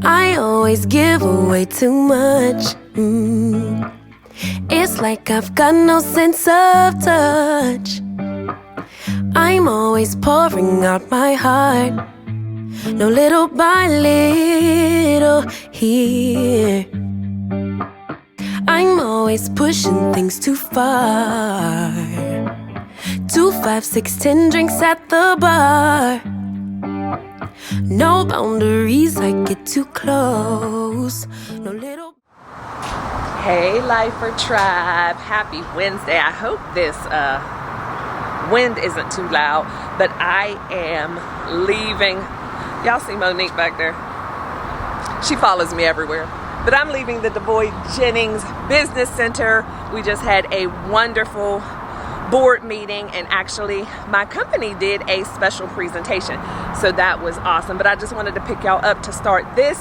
I always give away too much. It's like I've got no sense of touch. I'm always pouring out my heart, no little by little here. I'm always pushing things too far. 2, 5, 6, 10 drinks at the bar. No boundaries, I get too close. No little. Hey Lifer Tribe, happy Wednesday. I hope this wind isn't too loud, but I am leaving. Y'all see Monique back there? She follows me everywhere. But I'm leaving the Devoy Jennings Business Center. We just had a wonderful board meeting, and actually my company did a special presentation, so that was awesome. But I just wanted to pick y'all up to start this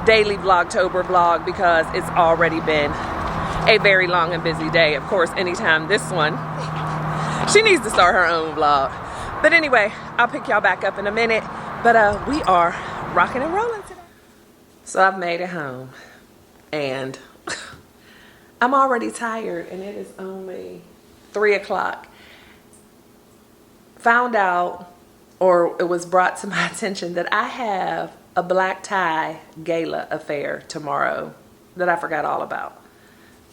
daily VlogTober vlog because it's already been a very long and busy day. Of course, anytime this one, she needs to start her own vlog. But anyway, I'll pick y'all back up in a minute. But we are rocking and rolling today. So I've made it home and I'm already tired, and it is only 3 o'clock. Found out, or it was brought to my attention, that I have a black tie gala affair tomorrow that I forgot all about.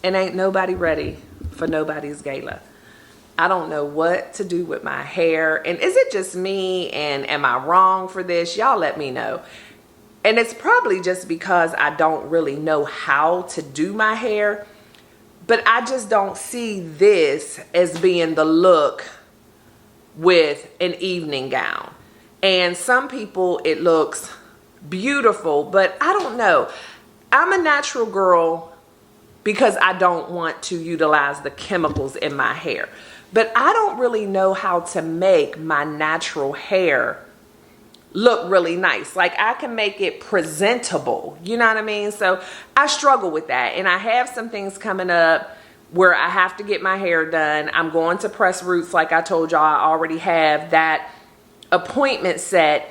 And ain't nobody ready for nobody's gala. I don't know what to do with my hair. And is it just me? And am I wrong for this? Y'all let me know. And it's probably just because I don't really know how to do my hair. But I just don't see this as being the look with an evening gown. And some people, it looks beautiful, but I don't know. I'm a natural girl because I don't want to utilize the chemicals in my hair. But I don't really know how to make my natural hair look really nice. Like, I can make it presentable, you know what I mean? So I struggle with that, and I have some things coming up where I have to get my hair done. I'm going to Press Roots, like I told y'all. I already have that appointment set,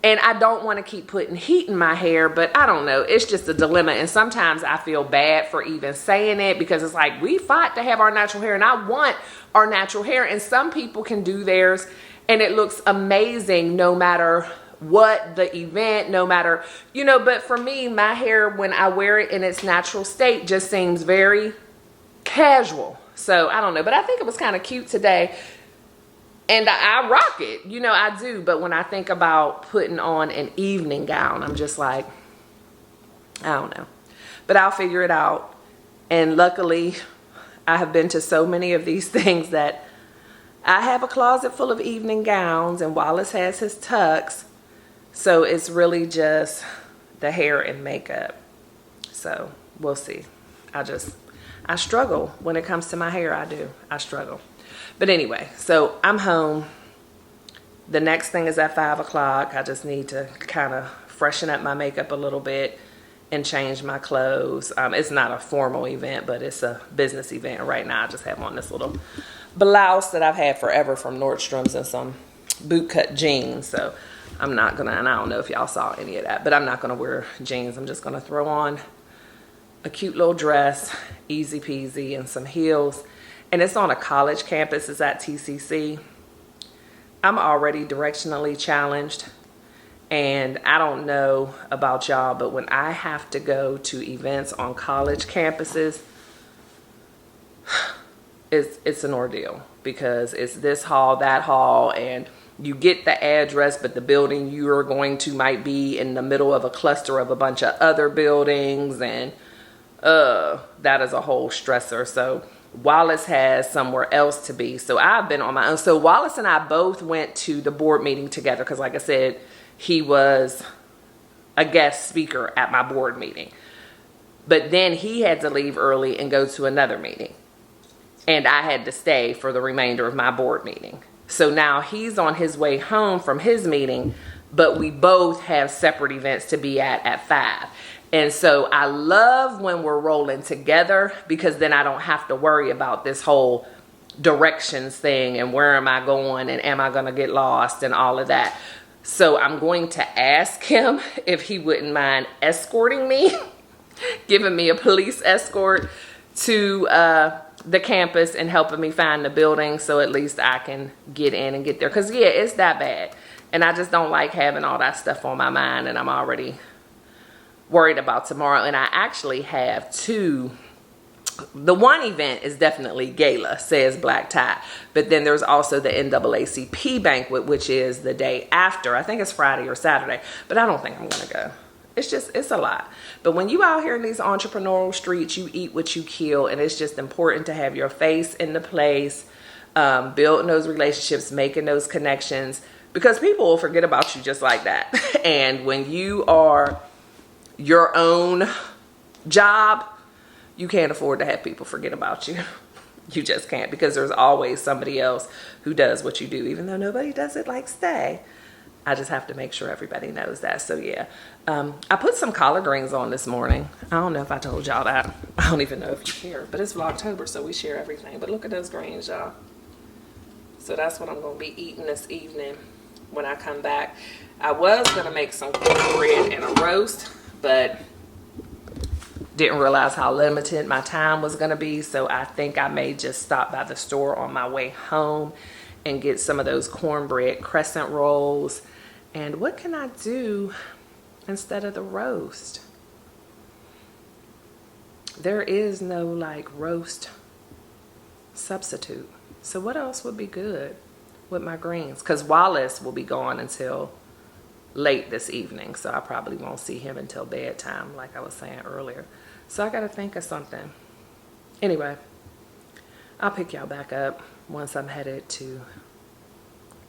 and I don't want to keep putting heat in my hair, but I don't know. It's just a dilemma, and sometimes I feel bad for even saying it because it's like, we fought to have our natural hair, and I want our natural hair, and some people can do theirs and it looks amazing no matter what the event, no matter, you know. But for me, my hair, when I wear it in its natural state, just seems very casual. So I don't know, but I think it was kind of cute today. And I rock it, you know, I do. But when I think about putting on an evening gown, I'm just like, I don't know. But I'll figure it out. And luckily, I have been to so many of these things that I have a closet full of evening gowns, and Wallace has his tux. So it's really just the hair and makeup. So we'll see. I struggle when it comes to my hair. I struggle. But anyway, so I'm home. The next thing is at 5 o'clock. I just need to kind of freshen up my makeup a little bit and change my clothes. It's not a formal event, but it's a business event. Right now I just have on this little blouse that I've had forever from Nordstrom's and some bootcut jeans. So I'm not gonna, and I don't know if y'all saw any of that, but I'm not gonna wear jeans. I'm just gonna throw on a cute little dress, easy peasy, and some heels. And it's on a college campus. It's at TCC. I'm already directionally challenged, and I don't know about y'all, but when I have to go to events on college campuses, it's an ordeal, because it's this hall, that hall, and you get the address, but the building you are going to might be in the middle of a cluster of a bunch of other buildings, and that is a whole stressor. So Wallace has somewhere else to be, so I've been on my own. So Wallace and I both went to the board meeting together because, like I said, he was a guest speaker at my board meeting. But then he had to leave early and go to another meeting, and I had to stay for the remainder of my board meeting. So now he's on his way home from his meeting, but we both have separate events to be at 5. And so I love when we're rolling together, because then I don't have to worry about this whole directions thing and where am I going and am I going to get lost and all of that. So I'm going to ask him if he wouldn't mind escorting me, giving me a police escort to the campus and helping me find the building, so at least I can get in and get there. Because, yeah, it's that bad. And I just don't like having all that stuff on my mind, and I'm already worried about tomorrow. And I actually have two. The one event is definitely gala, says black tie, but then there's also the NAACP banquet, which is the day after. I think it's Friday or Saturday, but I don't think I'm gonna go. It's a lot. But when you out here in these entrepreneurial streets, you eat what you kill, and it's just important to have your face in the place, building those relationships, making those connections, because people will forget about you just like that. And when you are your own job, you can't afford to have people forget about you. You just can't, because there's always somebody else who does what you do, even though nobody does it like Stay. I just have to make sure everybody knows that. So yeah, I put some collard greens on this morning. I don't know if I told y'all that. I don't even know if you care, but it's Vlogtober, so we share everything. But look at those greens, y'all. So that's what I'm gonna be eating this evening when I come back. I was gonna make some cornbread and a roast, but didn't realize how limited my time was gonna be, so I think I may just stop by the store on my way home and get some of those cornbread crescent rolls. And what can I do instead of the roast? There is no like roast substitute. So what else would be good with my greens? Because Wallace will be gone until late this evening, so I probably won't see him until bedtime, like I was saying earlier. So I gotta think of something. Anyway, I'll pick y'all back up once I'm headed to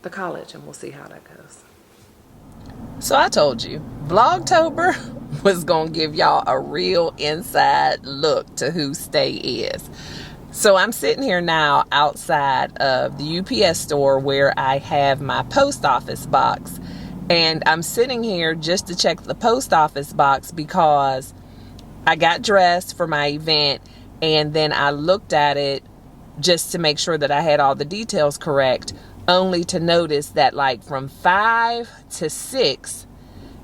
the college, and we'll see how that goes. So I told you, Vlogtober was gonna give y'all a real inside look to who Stay is. So I'm sitting here now outside of the UPS store where I have my post office box. And I'm sitting here just to check the post office box because I got dressed for my event, and then I looked at it just to make sure that I had all the details correct, only to notice that like from 5 to 6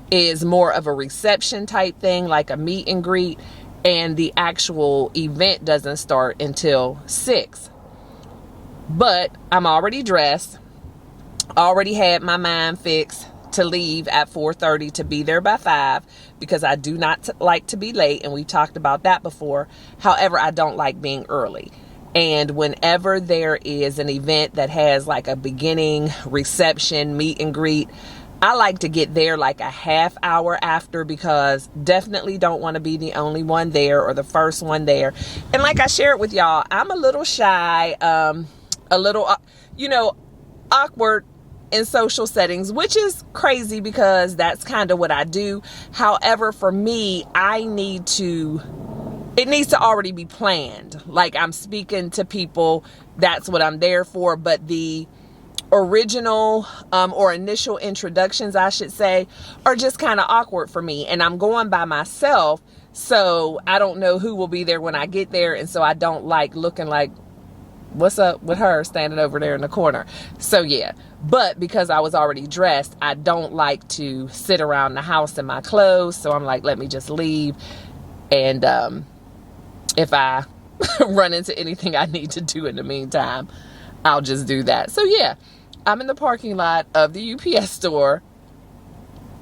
is more of a reception type thing, like a meet and greet, and the actual event doesn't start until 6. But I'm already dressed, already had my mind fixed to leave at 4:30 to be there by 5, because I do not like to be late, and we talked about that before. However, I don't like being early. And whenever there is an event that has like a beginning reception, meet and greet, I like to get there like a half hour after, because definitely don't want to be the only one there or the first one there. And like I shared with y'all, I'm a little shy, a little, awkward in social settings, which is crazy because that's kind of what I do. However, for me, it needs to already be planned. Like I'm speaking to people, that's what I'm there for. But the original or initial introductions, I should say, are just kind of awkward for me. And I'm going by myself, so I don't know who will be there when I get there. And so I don't like looking like, what's up with her standing over there in the corner? So yeah, but because I was already dressed, I don't like to sit around the house in my clothes. So I'm like, let me just leave. And if I run into anything I need to do in the meantime, I'll just do that. So yeah, I'm in the parking lot of the UPS store,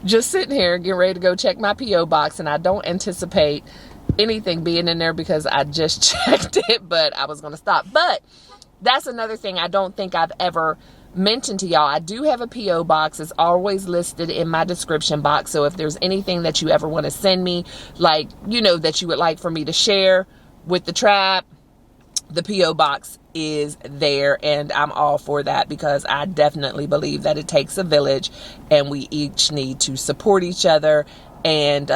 just sitting here getting ready to go check my P.O. box. And I don't anticipate anything being in there because I just checked it, but I was going to stop. But that's another thing I don't think I've ever mentioned to y'all. I do have a P.O. box. It's always listed in my description box. So if there's anything that you ever want to send me, like, that you would like for me to share with the tribe, the P.O. box is there, and I'm all for that, because I definitely believe that it takes a village, and we each need to support each other and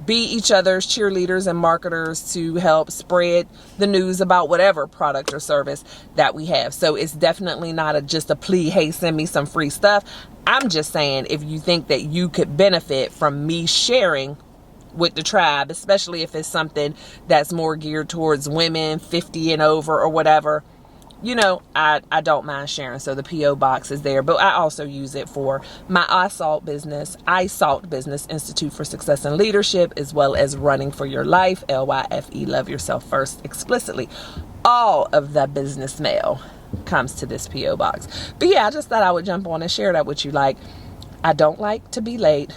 be each other's cheerleaders and marketers to help spread the news about whatever product or service that we have. So it's definitely not just a plea, hey, send me some free stuff. I'm just saying, if you think that you could benefit from me sharing with the tribe, especially if it's something that's more geared towards women 50 and over or whatever, you know, I don't mind sharing. So the P.O. box is there, but I also use it for my iSalt business, Institute for Success and Leadership, as well as Running for Your Life, LYFE, Love Yourself First, explicitly. All of the business mail comes to this P.O. box. But yeah, I just thought I would jump on and share that with you. Like, I don't like to be late,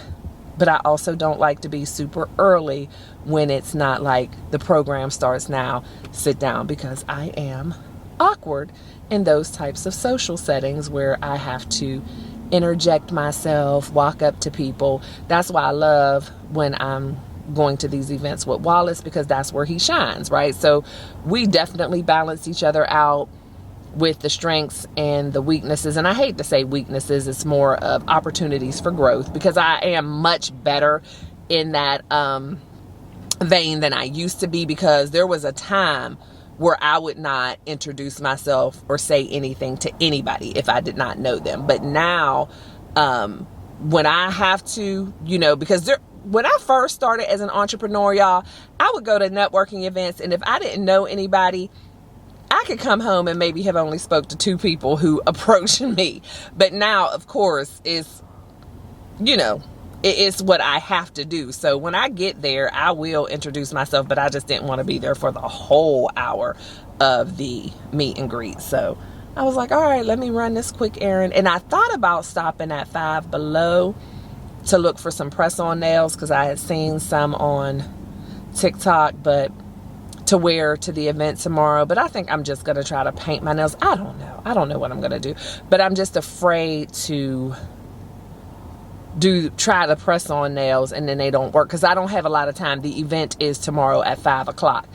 but I also don't like to be super early when it's not like the program starts now, sit down, because I am awkward in those types of social settings where I have to interject myself, walk up to people. That's why I love when I'm going to these events with Wallace, because that's where he shines, right? So we definitely balance each other out with the strengths and the weaknesses. And I hate to say weaknesses, it's more of opportunities for growth, because I am much better in that vein than I used to be, because there was a time where I would not introduce myself or say anything to anybody if I did not know them. But now, when I have to, you know, because when I first started as an entrepreneur, y'all, I would go to networking events, and if I didn't know anybody, I could come home and maybe have only spoke to 2 people who approached me. But now, of course, it's, you know, it's what I have to do. So when I get there, I will introduce myself, but I just didn't want to be there for the whole hour of the meet and greet. So I was like, all right, let me run this quick errand. And I thought about stopping at Five Below to look for some press-on nails, because I had seen some on TikTok, but to wear to the event tomorrow. But I think I'm just going to try to paint my nails. I don't know what I'm going to do, but I'm just afraid to try to press on nails and then they don't work, because I don't have a lot of time. The event is tomorrow at 5 o'clock.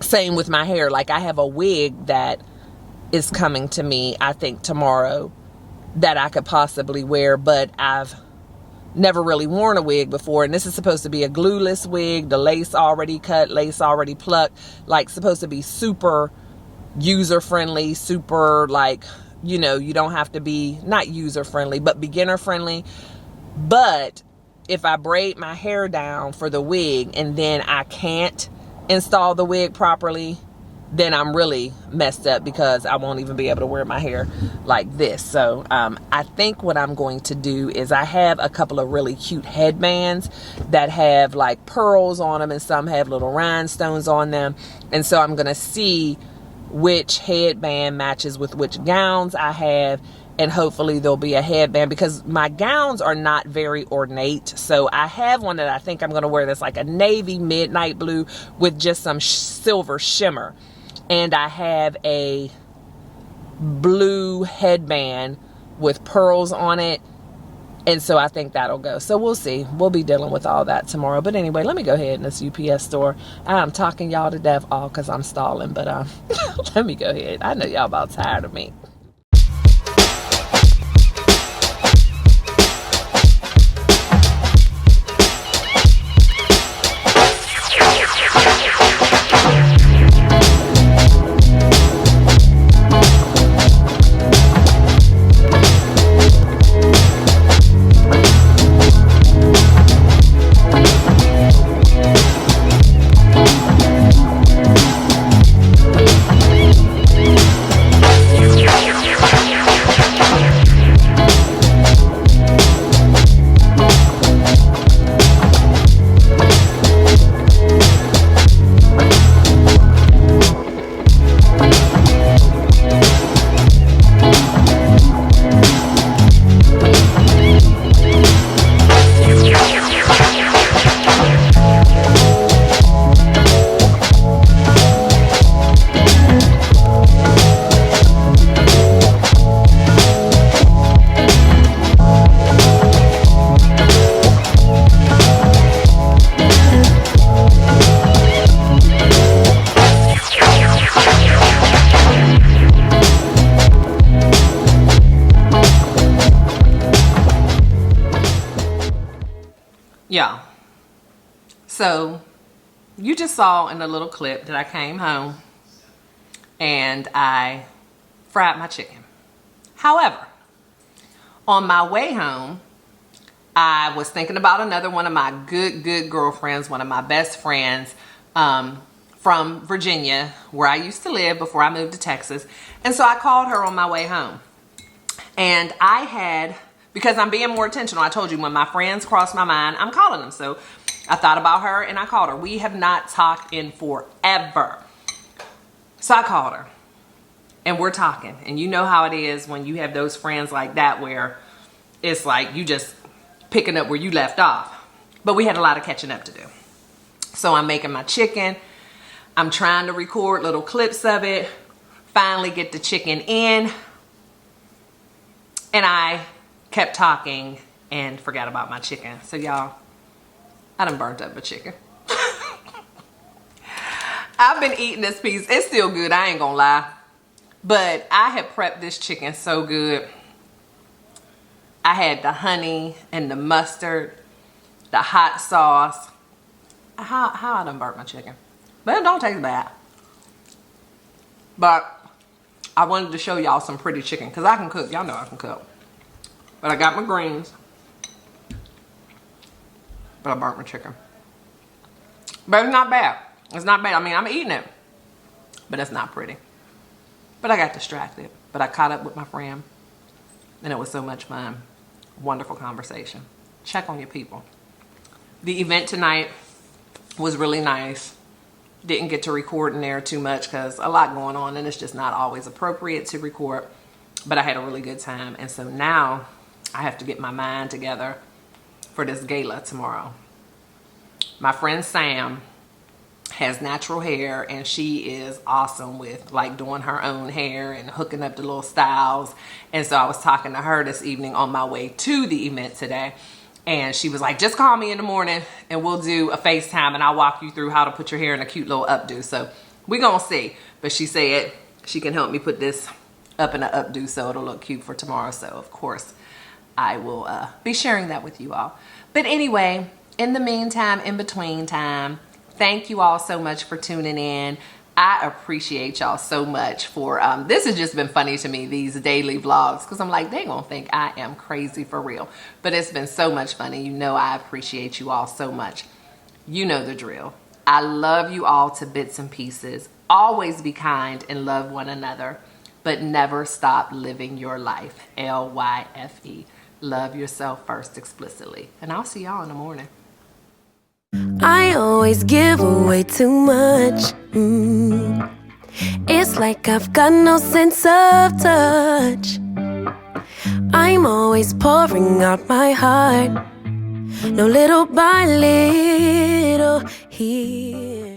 Same with my hair. Like, I have a wig that is coming to me, I think tomorrow, that I could possibly wear, but I've never really worn a wig before, and this is supposed to be a glueless wig, the lace already cut, lace already plucked, like supposed to be super user friendly, super, like, you know, you don't have to be, not user friendly, but beginner friendly. But if I braid my hair down for the wig and then I can't install the wig properly, then I'm really messed up, because I won't even be able to wear my hair like this. So I think what I'm going to do is, I have a couple of really cute headbands that have like pearls on them, and some have little rhinestones on them. And so I'm going to see which headband matches with which gowns I have, and hopefully there'll be a headband, because my gowns are not very ornate. So I have one that I think I'm going to wear that's like a navy midnight blue with just some silver shimmer. And I have a blue headband with pearls on it. And so I think that'll go. So we'll see. We'll be dealing with all that tomorrow. But anyway, let me go ahead in this UPS store. I'm talking y'all to death all because I'm stalling. But let me go ahead. I know y'all about tired of me. Yeah. So you just saw in the little clip that I came home and I fried my chicken. However, on my way home, I was thinking about another one of my good girlfriends, one of my best friends from from Virginia, where I used to live before I moved to Texas. And so I called her on my way home. And I had, because I'm being more intentional, I told you when my friends cross my mind, I'm calling them. So I thought about her and I called her. We have not talked in forever. So I called her and we're talking. And you know how it is when you have those friends like that where it's like you just picking up where you left off. But we had a lot of catching up to do. So I'm making my chicken. I'm trying to record little clips of it. Finally get the chicken in. And I kept talking and forgot about my chicken. So y'all, I done burnt up the chicken. I've been eating this piece. It's still good, I ain't gonna lie. But I had prepped this chicken so good. I had the honey and the mustard, the hot sauce. How I done burnt my chicken. But it don't taste bad. But I wanted to show y'all some pretty chicken because I can cook. Y'all know I can cook. But I got my greens. But I burnt my chicken. But it's not bad. It's not bad. I mean, I'm eating it. But it's not pretty. But I got distracted. But I caught up with my friend. And it was so much fun. Wonderful conversation. Check on your people. The event tonight was really nice. Didn't get to record in there too much because a lot going on and it's just not always appropriate to record. But I had a really good time. And so now I have to get my mind together for this gala tomorrow. My friend Sam has natural hair and she is awesome with like doing her own hair and hooking up the little styles. And so I was talking to her this evening on my way to the event today. And she was like, just call me in the morning and we'll do a FaceTime and I'll walk you through how to put your hair in a cute little updo. So we're gonna see. But she said she can help me put this up in an updo so it'll look cute for tomorrow. So of course I will be sharing that with you all. But anyway, in the meantime, in between time, thank you all so much for tuning in. I appreciate y'all so much for, this has just been funny to me, these daily vlogs, because I'm like, they gonna think I am crazy for real. But it's been so much funny. You know I appreciate you all so much. You know the drill. I love you all to bits and pieces. Always be kind and love one another, but never stop living your life. LYFE. Love yourself first explicitly. And I'll see y'all in the morning. I always give away too much. It's like I've got no sense of touch. I'm always pouring out my heart. No, little by little here.